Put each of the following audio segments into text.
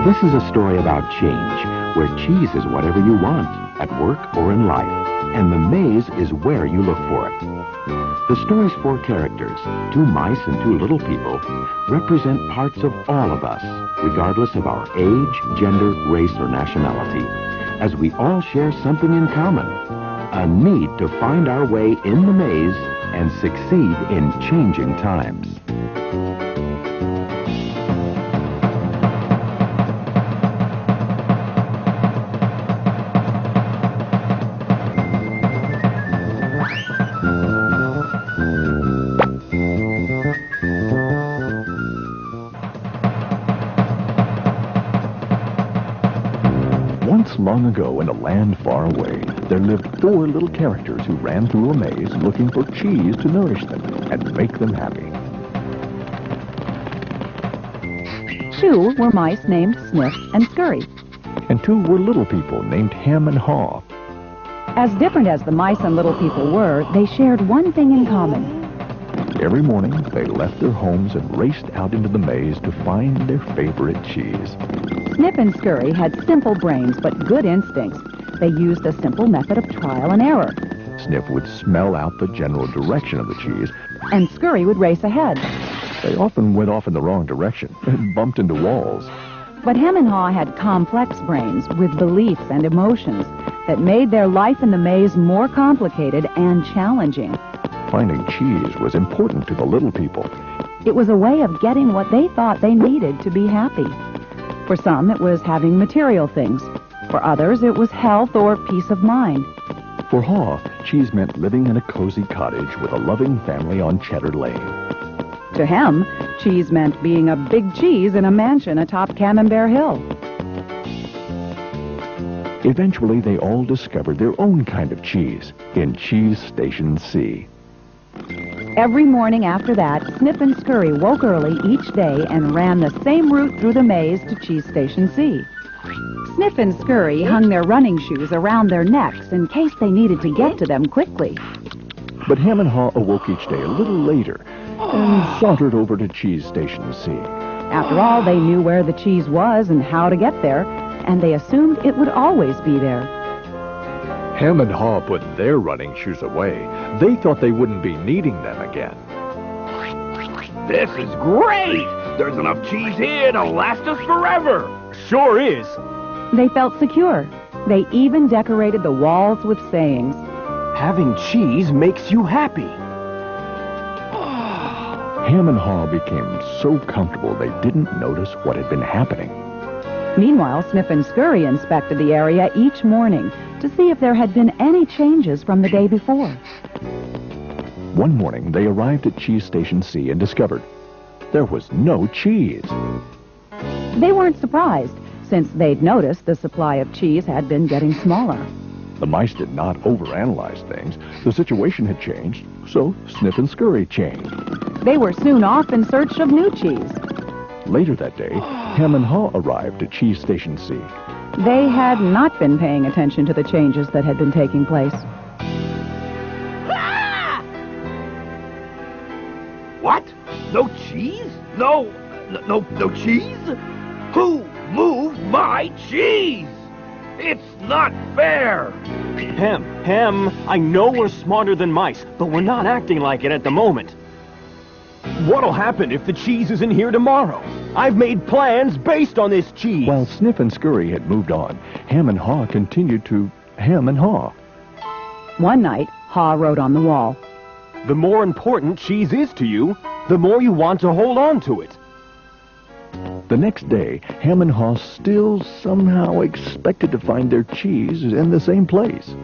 This is a story about change, where cheese is whatever you want, at work or in life, and the maze is where you look for it. The story's four characters, two mice and two little people, represent parts of all of us, regardless of our age, gender, race, or nationality, as we all share something in common, a need to find our way in the maze and succeed in changing times. Once long ago in a land far away, there lived four little characters who ran through a maze looking for cheese to nourish them and make them happy. Two were mice named Sniff and Scurry. And two were little people named Hem and Haw. As different as the mice and little people were, they shared one thing in common. Every morning, they left their homes and raced out into the maze to find their favorite cheese. Sniff and Scurry had simple brains but good instincts. They used a simple method of trial and error. Sniff would smell out the general direction of the cheese, and Scurry would race ahead. They often went off in the wrong direction and bumped into walls. But Hem and Haw had complex brains with beliefs and emotions that made their life in the maze more complicated and challenging. Finding cheese was important to the little people. It was a way of getting what they thought they needed to be happy. For some, it was having material things. For others, it was health or peace of mind. For Haw, cheese meant living in a cozy cottage with a loving family on Cheddar Lane. To Hem, cheese meant being a big cheese in a mansion atop Camembert Hill. Eventually, they all discovered their own kind of cheese in Cheese Station C. Every morning after that, Sniff and Scurry woke early each day and ran the same route through the maze to Cheese Station C. Sniff and Scurry hung their running shoes around their necks in case they needed to get to them quickly. But Hem and Haw awoke each day a little later and sauntered over to Cheese Station C. After all, they knew where the cheese was and how to get there, and they assumed it would always be there. Hem and Haw put their running shoes away. They thought they wouldn't be needing them again. This is great! There's enough cheese here to last us forever! Sure is! They felt secure. They even decorated the walls with sayings. Having cheese makes you happy. Hem and Haw became so comfortable they didn't notice what had been happening. Meanwhile, Sniff and Scurry inspected the area each morning to see if there had been any changes from the day before. One morning, they arrived at Cheese Station C and discovered there was no cheese. They weren't surprised, since they'd noticed the supply of cheese had been getting smaller. The mice did not overanalyze things. The situation had changed, so Sniff and Scurry changed. They were soon off in search of new cheese. Later that day, Hem and Haw arrived at Cheese Station C. They had not been paying attention to the changes that had been taking place. Ah! What? No cheese? No cheese? Who moved my cheese? It's not fair! Hem, I know we're smarter than mice, but we're not acting like it at the moment. What'll happen if the cheese isn't here tomorrow? I've made plans based on this cheese. While Sniff and Scurry had moved on, Hem and Haw continued to hem and haw. One night, Haw wrote on the wall, "The more important cheese is to you, the more you want to hold on to it." The next day, Hem and Haw still somehow expected to find their cheese in the same place.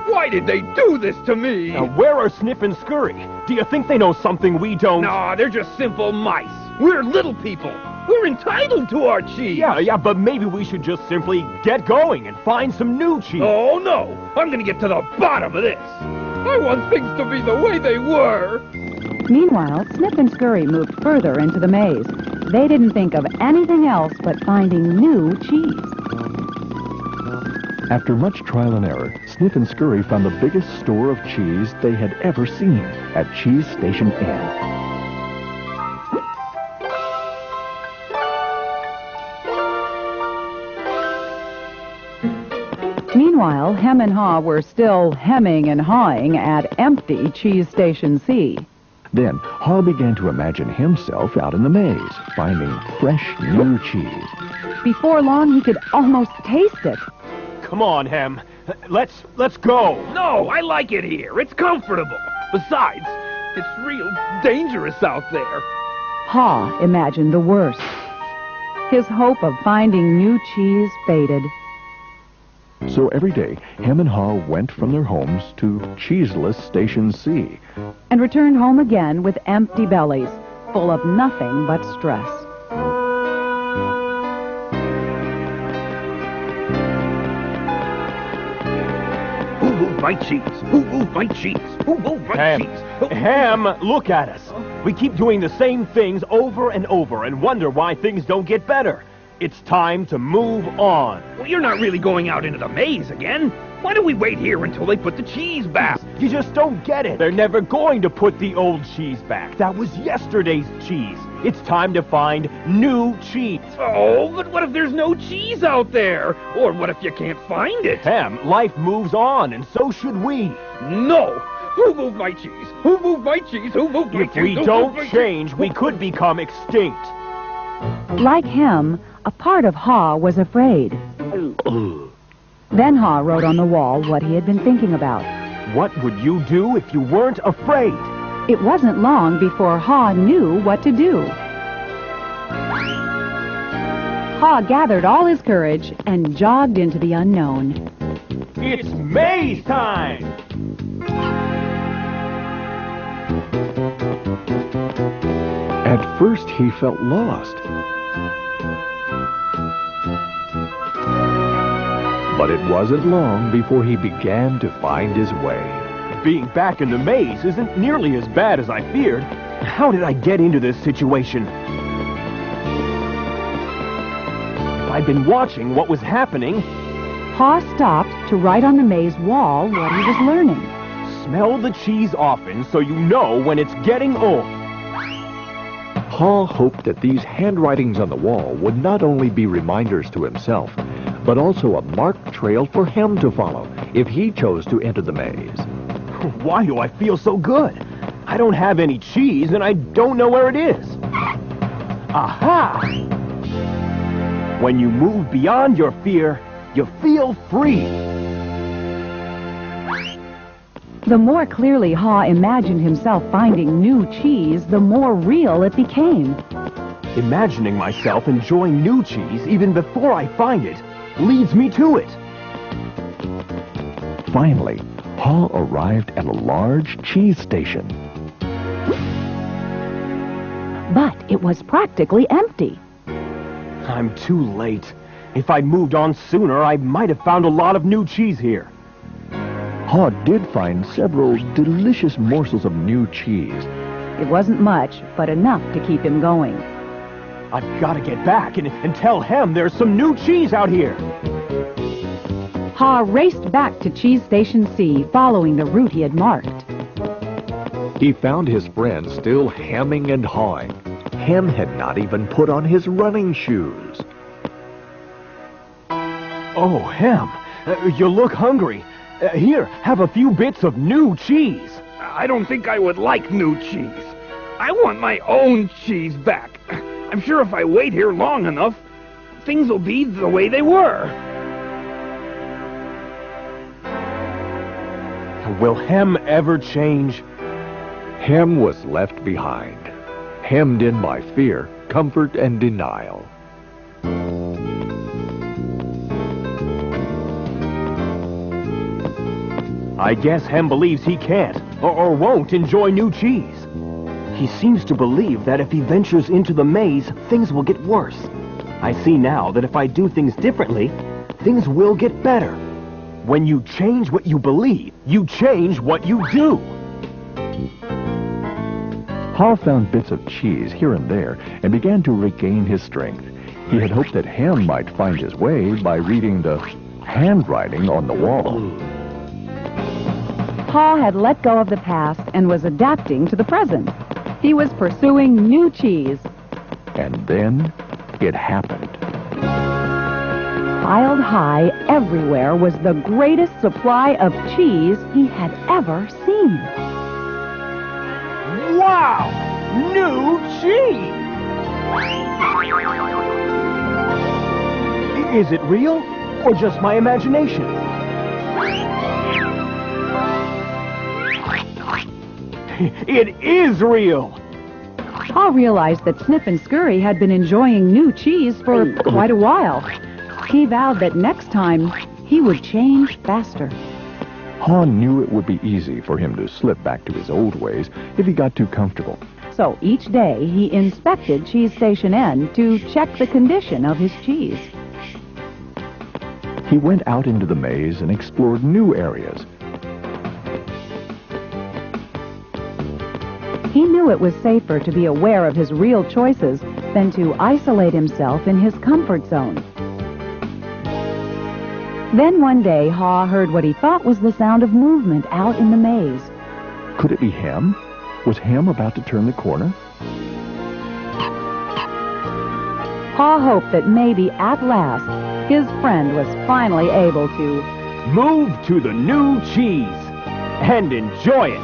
Why did they do this to me? Now, where are Sniff and Scurry? Do you think they know something we don't? No, they're just simple mice. We're little people. We're entitled to our cheese. Yeah, but maybe we should just simply get going and find some new cheese. Oh, no. I'm gonna get to the bottom of this. I want things to be the way they were. Meanwhile, Sniff and Scurry moved further into the maze. They didn't think of anything else but finding new cheese. After much trial and error, Sniff and Scurry found the biggest store of cheese they had ever seen at Cheese Station Inn. Meanwhile, Hem and Haw were still hemming and hawing at empty Cheese Station C. Then Haw began to imagine himself out in the maze, finding fresh new cheese. Before long, he could almost taste it. Come on, Hem. Let's go. No, I like it here. It's comfortable. Besides, it's real dangerous out there. Haw imagined the worst. His hope of finding new cheese faded. So every day, Hem and Haw went from their homes to cheeseless Station C. And returned home again with empty bellies, full of nothing but stress. Who moved my cheese? Who moved my cheese? Who moved my Hem, cheese? Hem, look at us. We keep doing the same things over and over and wonder why things don't get better. It's time to move on. Well, you're not really going out into the maze again. Why don't we wait here until they put the cheese back? You just don't get it. They're never going to put the old cheese back. That was yesterday's cheese. It's time to find new cheese. Oh, but what if there's no cheese out there? Or what if you can't find it? Hem, life moves on, and so should we. No! Who moved my cheese? Who moved my cheese? Who moved my cheese? If we Who don't moved my change, cheese? we could become extinct. Like Hem, a part of Haw was afraid. Then Haw wrote on the wall what he had been thinking about. What would you do if you weren't afraid? It wasn't long before Haw knew what to do. Haw gathered all his courage and jogged into the unknown. It's maze time! At first, he felt lost. But it wasn't long before he began to find his way. Being back in the maze isn't nearly as bad as I feared. How did I get into this situation? If I'd been watching what was happening, Haw stopped to write on the maze wall what he was learning. smell the cheese often so you know when it's getting old. Haw hoped that these handwritings on the wall would not only be reminders to himself, but also a marked trail for Hem to follow if he chose to enter the maze. Why do I feel so good? I don't have any cheese and I don't know where it is. Aha! When you move beyond your fear, you feel free. The more clearly Haw imagined himself finding new cheese, the more real it became. Imagining myself enjoying new cheese even before I find it leads me to it. Finally, Haw arrived at a large cheese station. But it was practically empty. I'm too late. If I'd moved on sooner, I might have found a lot of new cheese here. Haw did find several delicious morsels of new cheese. It wasn't much, but enough to keep him going. I've got to get back and tell Hem there's some new cheese out here. Haw raced back to Cheese Station C, following the route he had marked. He found his friends still hemming and hawing. Hem had not even put on his running shoes. Oh, Hem, you look hungry. Here, have a few bits of new cheese. I don't think I would like new cheese. I want my own cheese back. I'm sure if I wait here long enough, things will be the way they were. Will Hem ever change? Hem was left behind, hemmed in by fear, comfort, and denial. I guess Hem believes he can't or won't enjoy new cheese. He seems to believe that if he ventures into the maze, things will get worse. I see now that if I do things differently, things will get better. When you change what you believe, you change what you do. Haw found bits of cheese here and there and began to regain his strength. He had hoped that Hem might find his way by reading the handwriting on the wall. Haw had let go of the past and was adapting to the present. He was pursuing new cheese. And then it happened. Piled high everywhere was the greatest supply of cheese he had ever seen. Wow! New cheese! Is it real or just my imagination? It is real! Pa realized that Snip and Scurry had been enjoying new cheese for quite a while. He vowed that next time he would change faster. Pa knew it would be easy for him to slip back to his old ways if he got too comfortable. So each day he inspected Cheese Station N to check the condition of his cheese. He went out into the maze and explored new areas. He knew it was safer to be aware of his real choices than to isolate himself in his comfort zone. Then one day, Haw heard what he thought was the sound of movement out in the maze. Could it be Hem? Was Hem about to turn the corner? Haw hoped that maybe at last his friend was finally able to Move to the new cheese and enjoy it.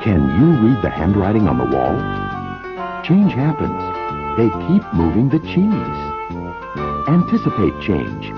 Can you read the handwriting on the wall? Change happens. They keep moving the cheese. Anticipate change.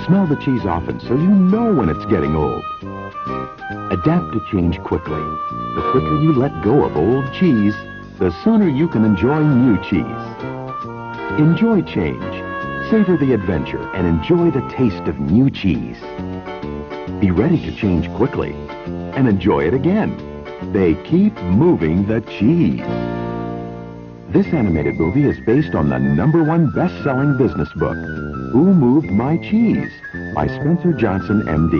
Smell the cheese often so you know when it's getting old. Adapt to change quickly. The quicker you let go of old cheese, the sooner you can enjoy new cheese. Enjoy change. Savor the adventure and enjoy the taste of new cheese. Be ready to change quickly and enjoy it again. They keep moving the cheese. This animated movie is based on the #1 best-selling business book, Who Moved My Cheese? By Spencer Johnson, M.D.